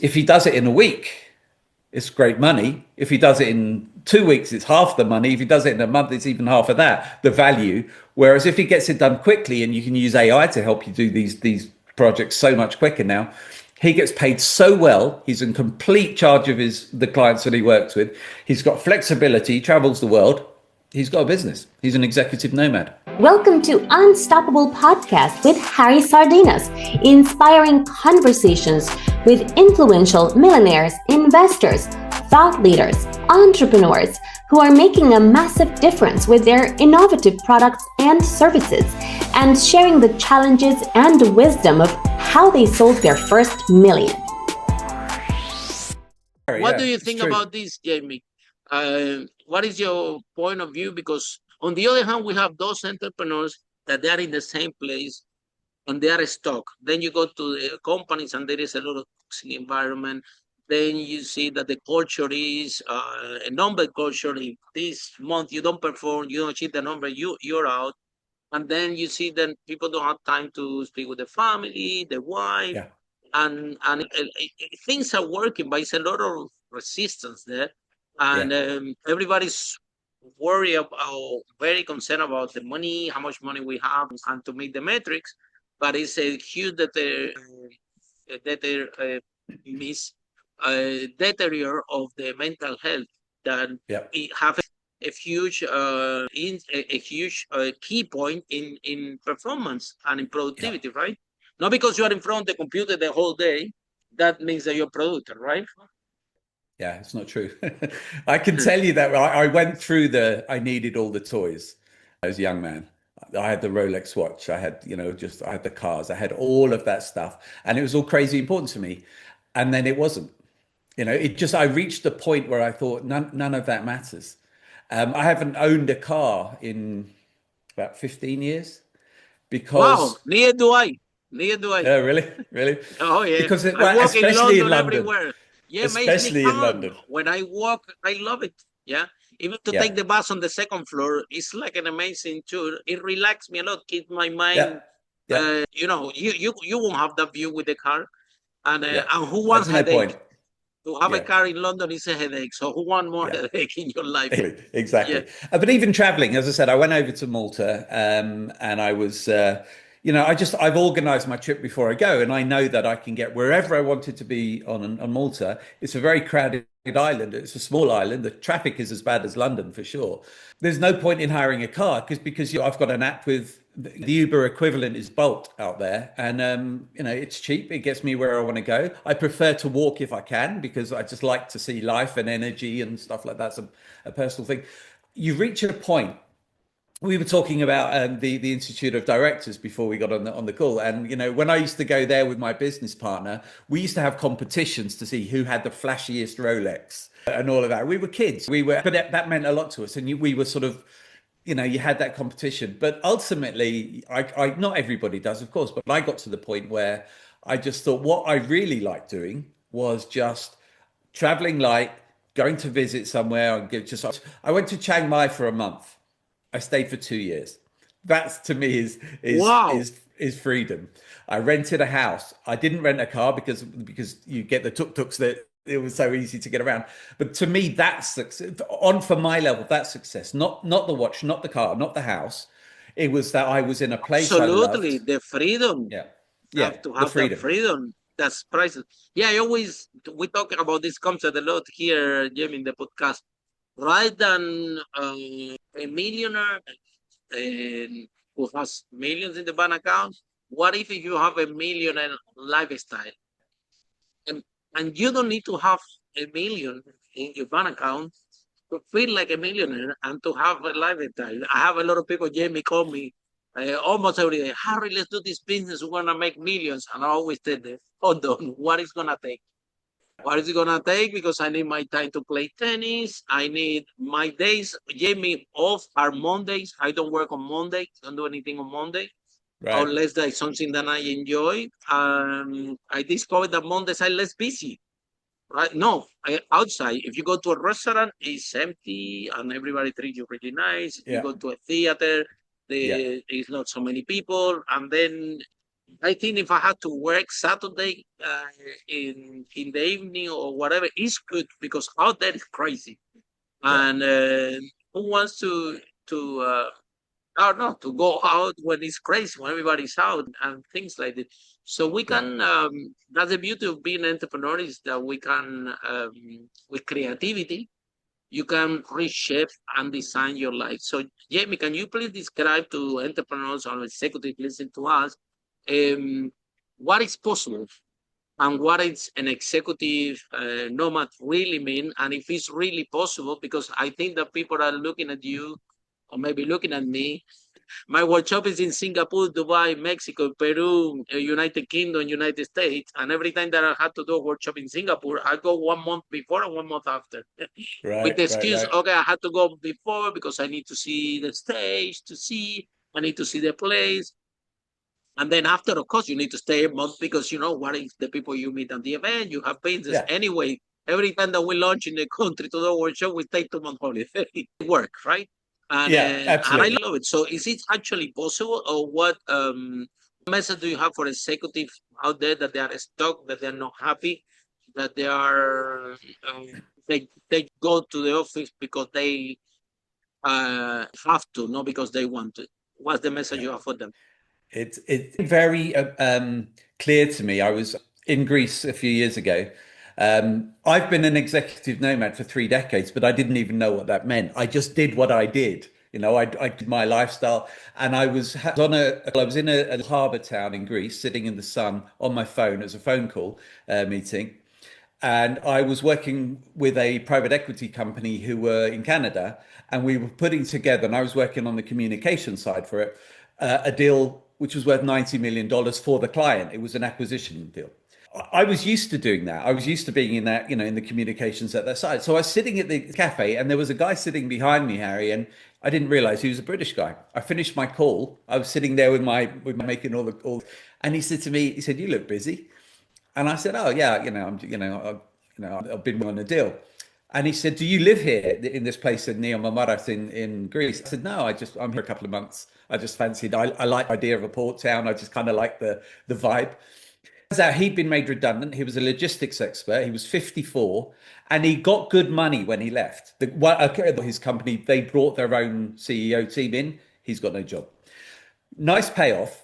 if he does it in a week, it's great money. If he does it in 2 weeks, it's half the money. If he does it in a month, it's even half of that, the value. Whereas if he gets it done quickly, and you can use AI to help you do these projects so much quicker now, he gets paid so well. He's in complete charge of the clients that he works with. He's got flexibility, he travels the world. He's got a business. He's an executive nomad. Welcome to Unstoppable Podcast with Harry Sardinas, inspiring conversations with influential millionaires, investors, thought leaders, entrepreneurs who are making a massive difference with their innovative products and services, and sharing the challenges and wisdom of how they sold their first million. What do you think about this, Jamie? What is your point of view? Because on the other hand, we have those entrepreneurs that they are in the same place and they are stuck. Then you go to the companies and there is a lot of toxic environment. Then you see that the culture is a number culture. If this month you don't perform, you don't achieve the number, you're out. And then you see that people don't have time to speak with the family, the wife, and things are working, but it's a lot of resistance there. And everybody's worried about, very concerned about the money, how much money we have, and to meet the metrics. But it's a huge deteriorate of the mental health that it have a huge key point in performance and in productivity, right? Not because you are in front of the computer the whole day, that means that you're productive, right? Yeah, it's not true. I can tell you that I went through I needed all the toys as a young man. I had the Rolex watch. I had, I had the cars. I had all of that stuff. And it was all crazy important to me. And then it wasn't. I reached a point where I thought none of that matters. I haven't owned a car in about 15 years because... Wow, neither do I. Oh, really? Really? Oh, yeah. Because I walk especially in London, London. everywhere. Yeah, Especially makes me in London. When I walk, I love it. Yeah. Even to take the bus on the second floor, it's like an amazing tour. It relaxes me a lot, keeps my mind. You won't have that view with the car. And who wants headache? To have a car in London is a headache. So who wants more headache in your life? Exactly. But even traveling, as I said, I went over to Malta and I was, I've organized my trip before I go. And I know that I can get wherever I wanted to be on Malta. It's a very crowded island. It's a small island. The traffic is as bad as London for sure. There's no point in hiring a car because I've got an app with the Uber equivalent is Bolt out there, and it's cheap. It gets me where I want to go. I prefer to walk if I can because I just like to see life and energy and stuff like that. It's a personal thing. You reach a point. We were talking about the Institute of Directors before we got on the call, and when I used to go there with my business partner, we used to have competitions to see who had the flashiest Rolex and all of that. We were kids. But that meant a lot to us, and we were sort of. You had that competition, but ultimately, I not everybody does, of course, but I got to the point where I just thought what I really liked doing was just traveling light, going to visit somewhere. I went to Chiang Mai for a month. I stayed for 2 years. That to me is freedom. I rented a house. I didn't rent a car because you get the tuk-tuks that. It was so easy to get around. But to me, that's success. For my level, that's success. Not the watch, not the car, not the house. It was that I was in a place Absolutely. I loved. The freedom. Yeah. Have to have that freedom. That's priceless. Yeah, we talk about this concept a lot here, Jamie, in the podcast. Rather than a millionaire who has millions in the bank account, what if you have a millionaire lifestyle? And you don't need to have a million in your bank account to feel like a millionaire and to have a lifestyle. I have a lot of people, Jamie, call me almost every day. Harry, let's do this business. We're going to make millions. And I always tell them, hold on, what is going to take? What is it going to take? Because I need my time to play tennis. I need my days. Jamie, off are Mondays. I don't work on Monday. Don't do anything on Monday. Right. Unless that's something that I enjoy. I discovered that Mondays are less busy. Right? No, outside. If you go to a restaurant, it's empty and everybody treats you really nice. If you go to a theater, there's not so many people. And then I think if I had to work Saturday in the evening or whatever, it's good because out there is crazy, Yeah, and who wants to I don't know, to go out when it's crazy, when everybody's out and things like that. So we yeah, can, that's the beauty of being an entrepreneur is that we can, with creativity, you can reshape and design your life. So, Jamie, can you please describe to entrepreneurs or executives listening to us what is possible and what is an executive nomad really mean, and if it's really possible? Because I think that people are looking at you or maybe looking at me. My workshop is in Singapore, Dubai, Mexico, Peru, United Kingdom, United States. And every time that I had to do a workshop in Singapore, I go 1 month before and 1 month after. With the right, right, excuse, right. okay, I had to go before because I need to see the stage, I need to see the place. And then after, of course, you need to stay a month because you know what is the people you meet at the event, you have business. Yeah, Anyway, every time that we launch in the country to the workshop, we take 2 month holiday. It work, right? yeah, And I absolutely. love it. So is it actually possible, or what message do you have for executives out there that they are stuck, that they're not happy, that they are they go to the office because they have to, not because they want to? What's the message Yeah. you have for them? It's very clear to me. I was in Greece a few years ago. I've been an executive nomad for 3 decades, but I didn't even know what that meant. I just did what I did. I did my lifestyle, and I was in a harbour town in Greece, sitting in the sun on my phone as a phone call meeting, and I was working with a private equity company who were in Canada, and we were putting together, and I was working on the communication side for it, a deal which was worth $90 million for the client. It was an acquisition deal. I was used to doing that. I was used to being in that, in the communications at that side. So I was sitting at the cafe, and there was a guy sitting behind me, Harry, and I didn't realize he was a British guy. I finished my call. I was sitting there with my making and he said to me, he said, "You look busy." And I said, "Oh yeah, I've been on a deal." And he said, "Do you live here in this place in Neo Mamaras in Greece?" I said, "No, I'm here a couple of months. I just fancied. I like the idea of a port town. I just kind of like the vibe." Turns out he'd been made redundant. He was a logistics expert. He was 54, and he got good money when he left. His company, they brought their own CEO team in. He's got no job. Nice payoff,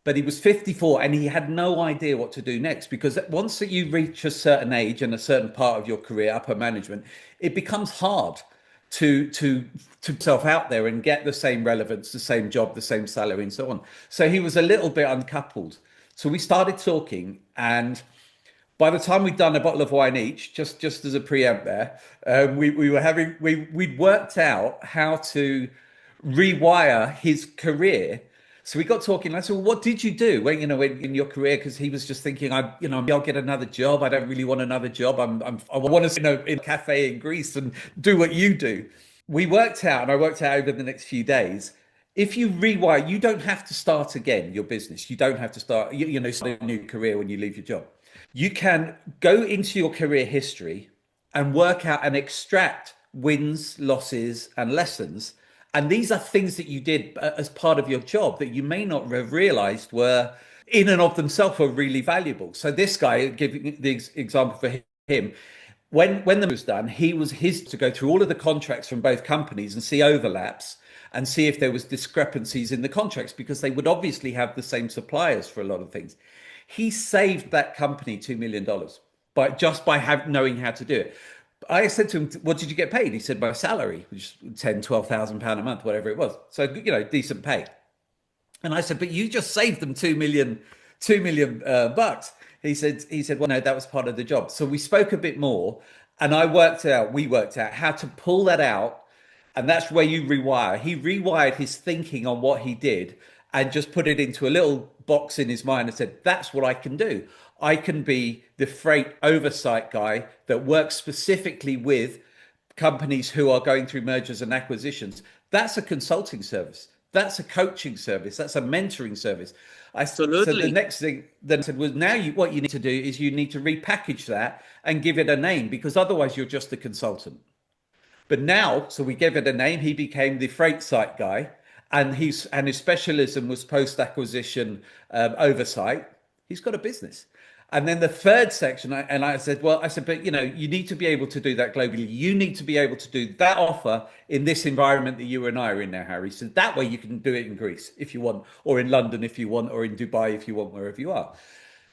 but he was 54 and he had no idea what to do next, because once that you reach a certain age and a certain part of your career, upper management, it becomes hard to self out there and get the same relevance, the same job, the same salary, and so on. So he was a little bit uncoupled. So we started talking, and by the time we'd done a bottle of wine each, just as a preamp there, we'd worked out how to rewire his career. So we got talking. And I said, "Well, what did you do in your career?" Because he was just thinking, I'll get another job. I don't really want another job. I want to, in a cafe in Greece and do what you do." We worked out, and I worked out over the next few days. If you rewire, you don't have to start again your business. You don't have to start a new career when you leave your job. You can go into your career history and work out and extract wins, losses, and lessons. And these are things that you did as part of your job that you may not have realized were in and of themselves were really valuable. So this guy, giving the example for him, when the move was done, he was his to go through all of the contracts from both companies and see overlaps and see if there was discrepancies in the contracts, because they would obviously have the same suppliers for a lot of things. He saved that company $2 million by knowing how to do it. I said to him, "What did you get paid?" He said, "My salary, which is 10, 12,000 pound a month, whatever it was. So decent pay." And I said, "But you just saved them 2 million, 2 million bucks." He said, "Well, no, that was part of the job." So we spoke a bit more, and we worked out how to pull that out. And that's where you rewire. He rewired his thinking on what he did and just put it into a little box in his mind and said, "That's what I can do. I can be the freight oversight guy that works specifically with companies who are going through mergers and acquisitions." That's a consulting service. That's a coaching service. That's a mentoring service. So the Absolutely. next thing then I said was, now what you need to do is you need to repackage that and give it a name, because otherwise you're just a consultant. But now, so we gave it a name. He became the freight site guy. and his specialism was post-acquisition oversight, he's got a business. And then the third section, I said, but you need to be able to do that globally. You need to be able to do that offer in this environment that you and I are in now, Harry. So that way you can do it in Greece if you want, or in London if you want, or in Dubai if you want, wherever you are.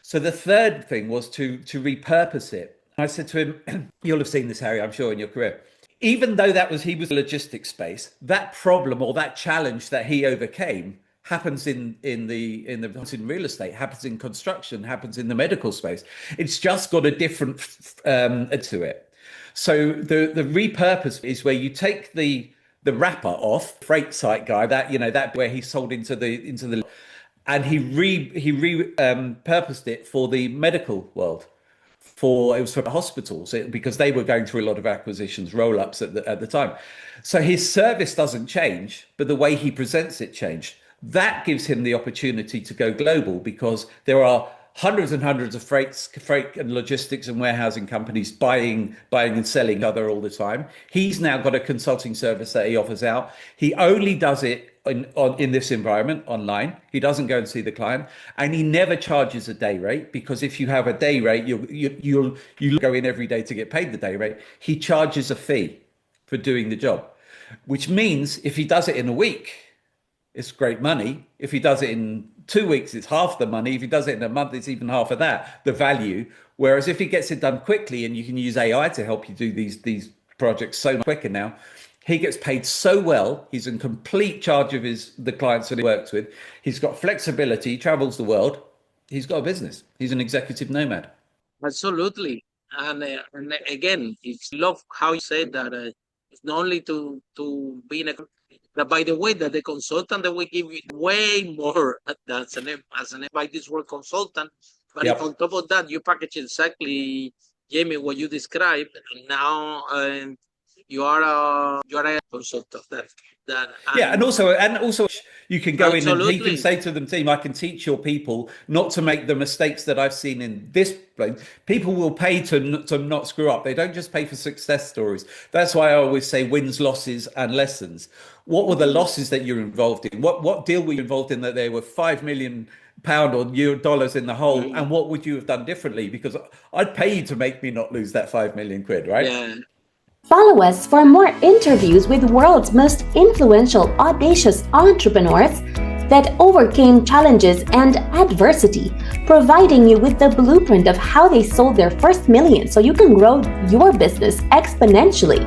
So the third thing was to repurpose it. I said to him, you'll have seen this, Harry, I'm sure, in your career. Even though he was a logistics space, that problem or that challenge that he overcame happens in real estate, happens in construction, happens in the medical space. It's just got a different to it. So the repurpose is where you take the wrapper off, freight site guy, that where he sold into the and he repurposed it for the medical world. It was for hospitals because they were going through a lot of acquisitions, roll-ups at the time. So his service doesn't change, but the way he presents it changed. That gives him the opportunity to go global because there are hundreds and hundreds of freight and logistics and warehousing companies buying and selling each other all the time. He's now got a consulting service that he offers out. He only does it in this environment online. He doesn't go and see the client, and he never charges a day rate because if you have a day rate, you go in every day to get paid the day rate. He charges a fee for doing the job, which means if he does it in a week, it's great money. If he does it in 2 weeks, it's half the money. If he does it in a month, it's even half of that, the value. Whereas if he gets it done quickly and you can use AI to help you do these projects so much quicker now, he gets paid so well. He's in complete charge of the clients that he works with. He's got flexibility, he travels the world. He's got a business. He's an executive nomad. Absolutely. And again, it's love how you said that it's not only to be in a that by the way that the consultant that we give you way more as an by this word consultant, but if on top of that you package exactly, Jamie, what you described, and now you are a consultant and also you can go in and he can say to them, team, I can teach your people not to make the mistakes that I've seen in this place. People will pay to not screw up. They don't just pay for success stories. That's why I always say wins, losses and lessons. What were the losses that you're involved in? What deal were you involved in that there were £5 million or dollars in the hole? And what would you have done differently? Because I'd pay you to make me not lose that £5 million, right? Yeah. Follow us for more interviews with world's most influential, audacious entrepreneurs that overcame challenges and adversity, providing you with the blueprint of how they sold their first million so you can grow your business exponentially.